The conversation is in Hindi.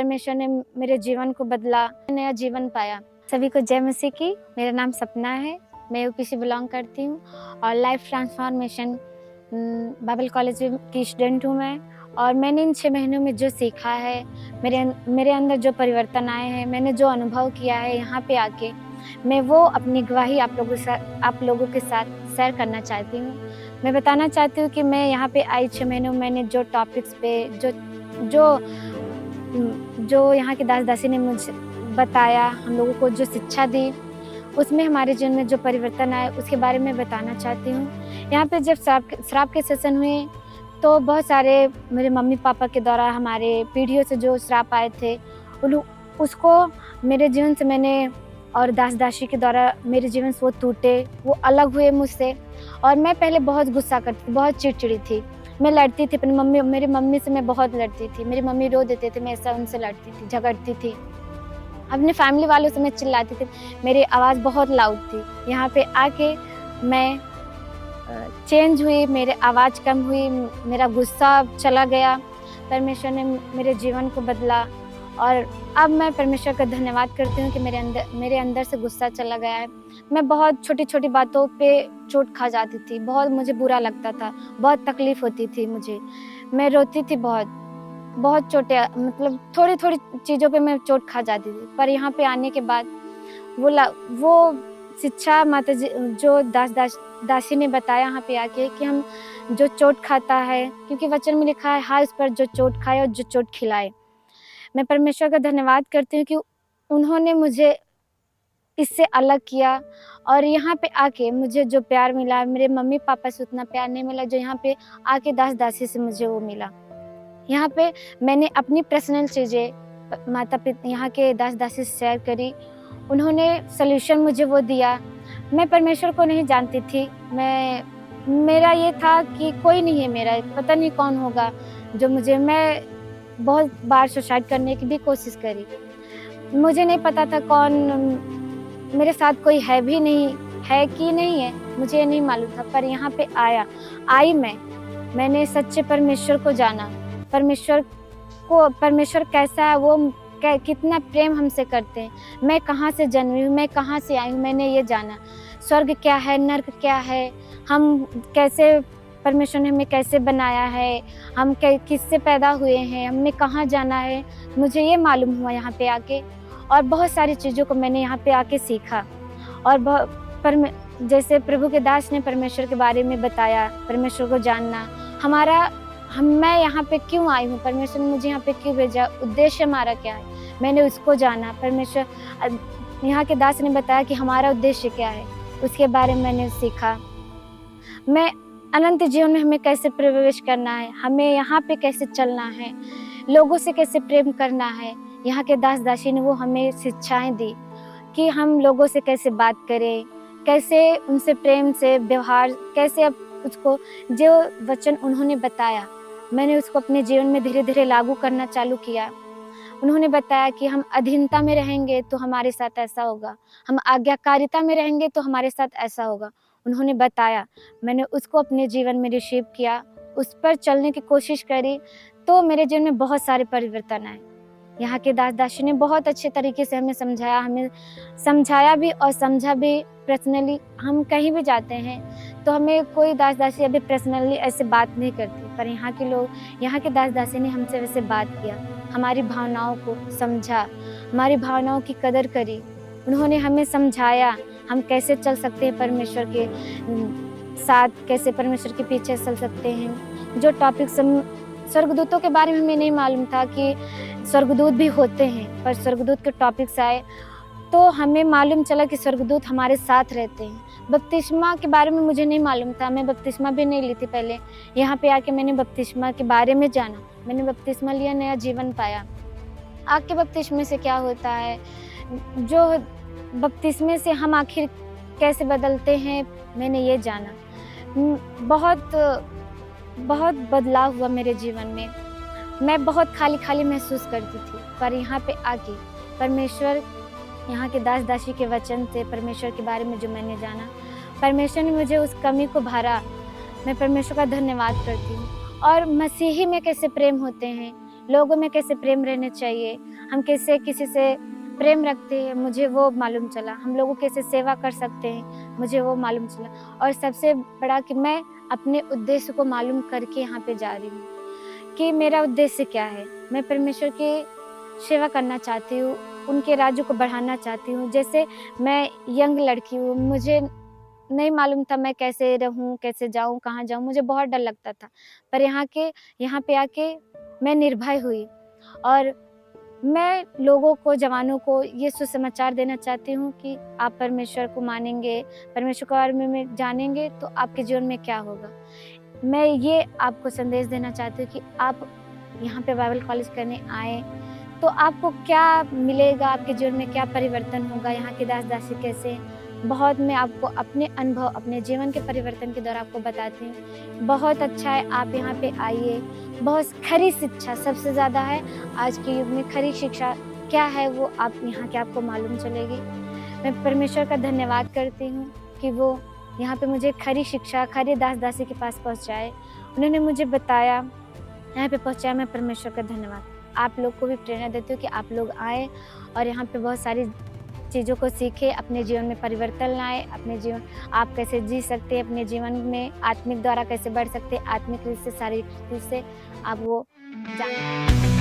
परमेश्वर ने मेरे जीवन को बदला, नया जीवन पाया। सभी को जय मसीह की। मेरा नाम सपना है, मैं यूपी से बिलोंग करती हूँ और लाइफ ट्रांसफॉर्मेशन बाइबल कॉलेज की स्टूडेंट हूँ मैं। और मैंने इन 6 महीनों में जो सीखा है, मेरे अंदर जो परिवर्तन आए हैं, मैंने जो अनुभव किया है यहाँ पे आके, मैं वो अपनी गवाही आप लोगों के साथ शेयर करना चाहती हूँ। मैं बताना चाहती हूँ कि मैं यहाँ पे आई 6 महीनों में मैंने जो टॉपिक्स पे जो यहाँ के दास दासी ने मुझे बताया, हम लोगों को जो शिक्षा दी, उसमें हमारे जीवन में जो परिवर्तन आए उसके बारे में बताना चाहती हूँ। यहाँ पे जब श्राप के सेशन हुए तो बहुत सारे मेरे मम्मी पापा के द्वारा हमारे पीढ़ियों से जो श्राप आए थे उसको मेरे जीवन से मैंने और दास दासी के द्वारा मेरे जीवन से वो टूटे, वो अलग हुए मुझसे। और मैं पहले बहुत गुस्सा करती थी, बहुत चिड़चिड़ी थी, मैं लड़ती थी मेरी मम्मी से मैं बहुत लड़ती थी। मेरी मम्मी रो देते थे, मैं ऐसा उनसे लड़ती थी, झगड़ती थी। अपने फैमिली वालों से मैं चिल्लाती थी, मेरी आवाज़ बहुत लाउड थी। यहाँ पे आके मैं चेंज हुई, मेरी आवाज़ कम हुई, मेरा गुस्सा चला गया। परमेश्वर ने मेरे जीवन को बदला और अब मैं परमेश्वर का धन्यवाद करती हूँ कि मेरे अंदर से गुस्सा चला गया है। मैं बहुत छोटी छोटी बातों पे चोट खा जाती थी, बहुत मुझे बुरा लगता था, बहुत तकलीफ होती थी मुझे, मैं रोती थी बहुत छोटे मतलब थोड़ी थोड़ी चीज़ों पे मैं चोट खा जाती थी। पर यहाँ पे आने के बाद वो शिक्षा माता जी जो दासी ने बताया यहाँ पे आके कि हम जो चोट खाता है, क्योंकि वचन में लिखा है हाय उस पर जो चोट खाए और जो चोट खिलाए। मैं परमेश्वर का धन्यवाद करती हूँ कि उन्होंने मुझे इससे अलग किया और यहाँ पे आके मुझे जो प्यार मिला, मेरे मम्मी पापा से उतना प्यार नहीं मिला जो यहाँ पे आके दास दासी से मुझे वो मिला। यहाँ पे मैंने अपनी पर्सनल चीज़ें माता पिता यहाँ के दास दासी से शेयर करी, उन्होंने सल्यूशन मुझे वो दिया। मैं परमेश्वर को नहीं जानती थी, मेरा ये था कि कोई नहीं है मेरा, पता नहीं कौन होगा जो मैं बहुत बार सुसाइड करने की भी कोशिश करी, मुझे नहीं पता था कौन मेरे साथ कोई है भी नहीं है कि नहीं है, मुझे ये नहीं मालूम था। पर यहाँ पे आई मैंने सच्चे परमेश्वर को जाना, परमेश्वर कैसा है, वो कितना प्रेम हमसे करते हैं। मैं कहाँ से जन्मी हूँ, मैं कहाँ से आई हूँ, मैंने ये जाना। स्वर्ग क्या है, नर्क क्या है, हम कैसे, परमेश्वर ने हमें कैसे बनाया है, हम किससे पैदा हुए हैं, हमें कहाँ जाना है, मुझे ये मालूम हुआ यहाँ पे आके। और बहुत सारी चीज़ों को मैंने यहाँ पे आके सीखा। और जैसे प्रभु के दास ने परमेश्वर के बारे में बताया, परमेश्वर को जानना, मैं यहाँ पे क्यों आई हूँ, परमेश्वर ने मुझे यहाँ पे क्यों भेजा, उद्देश्य हमारा क्या है, मैंने उसको जाना। परमेश्वर यहाँ के दास ने बताया कि हमारा उद्देश्य क्या है, उसके बारे में मैंने सीखा। मैं अनंत जीवन में हमें कैसे प्रवेश करना है, हमें यहाँ पे कैसे चलना है, लोगों से कैसे प्रेम करना है, यहाँ के दास दासी ने वो हमें शिक्षाएं दी कि हम लोगों से कैसे बात करें, कैसे उनसे प्रेम से व्यवहार, कैसे अब उसको जो वचन उन्होंने बताया मैंने उसको अपने जीवन में धीरे धीरे लागू करना चालू किया। उन्होंने बताया कि हम अधीनता में रहेंगे तो हमारे साथ ऐसा होगा, हम आज्ञाकारिता में रहेंगे तो हमारे साथ ऐसा होगा। उन्होंने बताया, मैंने उसको अपने जीवन में रिसीव किया, उस पर चलने की कोशिश करी, तो मेरे जीवन में बहुत सारे परिवर्तन आए। यहाँ के दास दासी ने बहुत अच्छे तरीके से हमें समझाया भी और समझा भी। पर्सनली हम कहीं भी जाते हैं तो हमें कोई दास दासी अभी पर्सनली ऐसे बात नहीं करती, पर यहाँ के दास दासी ने हमसे वैसे बात किया, हमारी भावनाओं को समझा, हमारी भावनाओं की कदर करी। उन्होंने हमें समझाया हम कैसे चल सकते हैं परमेश्वर के साथ, कैसे परमेश्वर के पीछे चल सकते हैं। जो टॉपिक स्वर्गदूतों के बारे में हमें नहीं मालूम था कि स्वर्गदूत भी होते हैं, पर स्वर्गदूत के टॉपिक्स आए तो हमें मालूम चला कि स्वर्गदूत हमारे साथ रहते हैं। बपतिस्मा के बारे में मुझे नहीं मालूम था, मैं बपतिस्मा भी नहीं ली थी पहले। यहाँ पे आके मैंने बपतिस्मा के बारे में जाना, मैंने बपतिस्मा लिया, नया जीवन पाया। आग के बपतिस्मे से क्या होता है, जो बपतिस्मे से हम आखिर कैसे बदलते हैं, मैंने ये जाना। बहुत बदलाव हुआ मेरे जीवन में। मैं बहुत खाली खाली महसूस करती थी, पर यहाँ पे आके परमेश्वर, यहाँ के दास दासी के वचन से परमेश्वर के बारे में जो मैंने जाना, परमेश्वर ने मुझे उस कमी को भरा। मैं परमेश्वर का धन्यवाद करती हूँ। और मसीही में कैसे प्रेम होते हैं, लोगों में कैसे प्रेम रहने चाहिए, हम कैसे किसी से प्रेम रखते हैं, मुझे वो मालूम चला। हम लोगों कैसे सेवा कर सकते हैं, मुझे वो मालूम चला। और सबसे बड़ा कि मैं अपने उद्देश्य को मालूम करके यहाँ पे जा रही हूँ कि मेरा उद्देश्य क्या है। मैं परमेश्वर की सेवा करना चाहती हूँ, उनके राज्य को बढ़ाना चाहती हूँ। जैसे मैं यंग लड़की हूँ, मुझे नहीं मालूम था मैं कैसे रहूँ, कैसे जाऊँ, कहाँ जाऊँ, मुझे बहुत डर लगता था। पर यहाँ पे आके मैं निर्भय हुई और मैं लोगों को, जवानों को ये सुसमाचार देना चाहती हूँ कि आप परमेश्वर को मानेंगे, परमेश्वर के बारे में जानेंगे तो आपके जीवन में क्या होगा। मैं ये आपको संदेश देना चाहती हूँ कि आप यहाँ पे बाइबल कॉलेज करने आएँ, तो आपको क्या मिलेगा, आपके जीवन में क्या परिवर्तन होगा, यहाँ की दास-दासी कैसे। बहुत मैं आपको अपने अनुभव, अपने जीवन के परिवर्तन के द्वारा आपको बताती हूँ। बहुत अच्छा है, आप यहाँ पे आइए। बहुत खरी शिक्षा सबसे ज़्यादा है आज के युग में। खरी शिक्षा क्या है वो आप यहाँ के आपको मालूम चलेगी। मैं परमेश्वर का धन्यवाद करती हूँ कि वो यहाँ पे मुझे खरी शिक्षा, खरी दास-दासी के पास पहुँचाए। उन्होंने मुझे बताया, यहाँ पे पहुँचाया। मैं परमेश्वर का धन्यवाद। आप लोग को भी प्रेरणा देती हूँ कि आप लोग आएँ और यहाँ पे बहुत सारी चीज़ों को सीखें, अपने जीवन में परिवर्तन लाएँ। अपने जीवन आप कैसे जी सकते हैं, अपने जीवन में आत्मिक द्वारा कैसे बढ़ सकते हैं, आत्मिक रूप से, शारीरिक रूप से आप वो जानें।